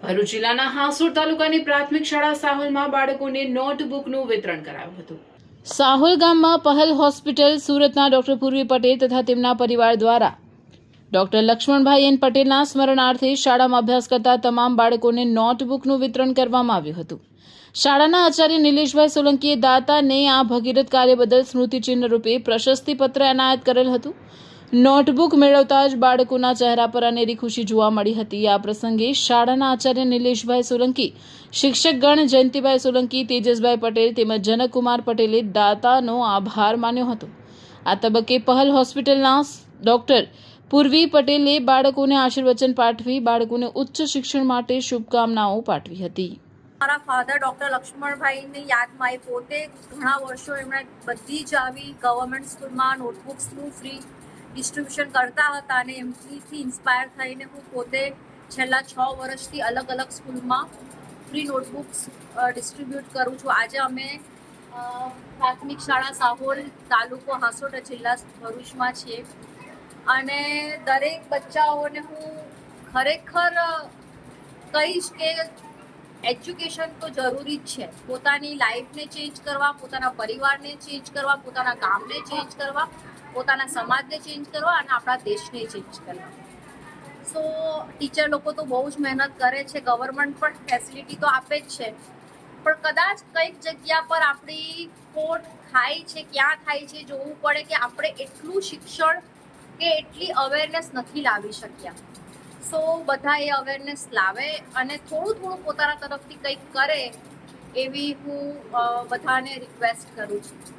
ભરૂચ જિલ્લાના હાંસોડ તાલુકાની પ્રાથમિક શાળા સાહોલમાં બાળકોને નોટબુકનું વિતરણ કરાયું હતું। સાહોલ ગામમાં પહેલ હોસ્પિટલ સુરતના ડોક્ટર પૂર્વી પટેલ તથા તેમના પરિવાર દ્વારા ડોક્ટર લક્ષ્મણભાઈ એન પટેલના સ્મરણાર્થે શાળામાં અભ્યાસ કરતા તમામ બાળકોને નોટબુકનું વિતરણ કરવામાં આવ્યું હતું। શાળાના આચાર્ય નિલેશભાઈ સોલંકીએ દાતાને આ ભગીરથ કાર્ય બદલ સ્મૃતિચિહ્ન રૂપે પ્રશસ્તિપત્ર એનાયત કરેલ હતું। નોટબુક મેળવતા જ બાળકોના ચહેરા પર અનેરી ખુશી જોવા મળી હતી। આ પ્રસંગે શાળાના આચાર્ય નિલેશભાઈ સોલંકી, શિક્ષકગણ જયંતિભાઈ સોલંકી, તેજસભાઈ પટેલ તેમજ જનકકુમાર પટેલે દાતાનો આભાર માન્યો હતો। આ તબક્કે પહેલ હોસ્પિટલના ડોક્ટર પૂર્વી પટેલે બાળકોને આશીર્વચન પાઠવી બાળકોને ઉચ્ચ શિક્ષણ માટે શુભકામનાઓ પાઠવી હતી। મારા ફાધર ડૉક્ટર લક્ષ્મણભાઈની યાદમાં એ પોતે ઘણા વર્ષો એમણે બધી જ આવી ગવર્મેન્ટ સ્કૂલમાં નોટબુક્સનું ફ્રી ડિસ્ટ્રીબ્યુશન કરતા હતા અને એમથી ઇન્સ્પાયર થઈને હું પોતે છેલ્લા 6 વર્ષથી અલગ અલગ સ્કૂલમાં ફ્રી નોટબુક્સ ડિસ્ટ્રીબ્યુટ કરું છું। આજે અમે પ્રાથમિક શાળા સાહોલ, તાલુકો હાંસોડ, જિલ્લા ભરૂચમાં છીએ અને દરેક બચ્ચાઓને હું ખરેખર કહીશ કે એજ્યુકેશન તો જરૂરી જ છે। પોતાની લાઈફને ચેન્જ કરવા, પોતાના પરિવારને ચેન્જ કરવા, પોતાના ગામને ચેન્જ કરવા, પોતાના સમાજને ચેન્જ કરવા અને આપણા દેશને ચેન્જ કરવા। સો ટીચર લોકો તો બહુ જ મહેનત કરે છે, ગવર્મેન્ટ પણ ફેસિલિટી તો આપે જ છે, પણ કદાચ કંઈક જગ્યા પર આપણી ખોટ થાય છે, ક્યાં થાય છે જોવું પડે કે આપણે એટલું શિક્ષણ કે એટલી અવેરનેસ નથી લાવી શક્યા। સો બધા એ અવેરનેસ લાવે અને થોડું પોતાના તરફથી કંઈક કરે એવી હું બધાને રિક્વેસ્ટ કરું છું।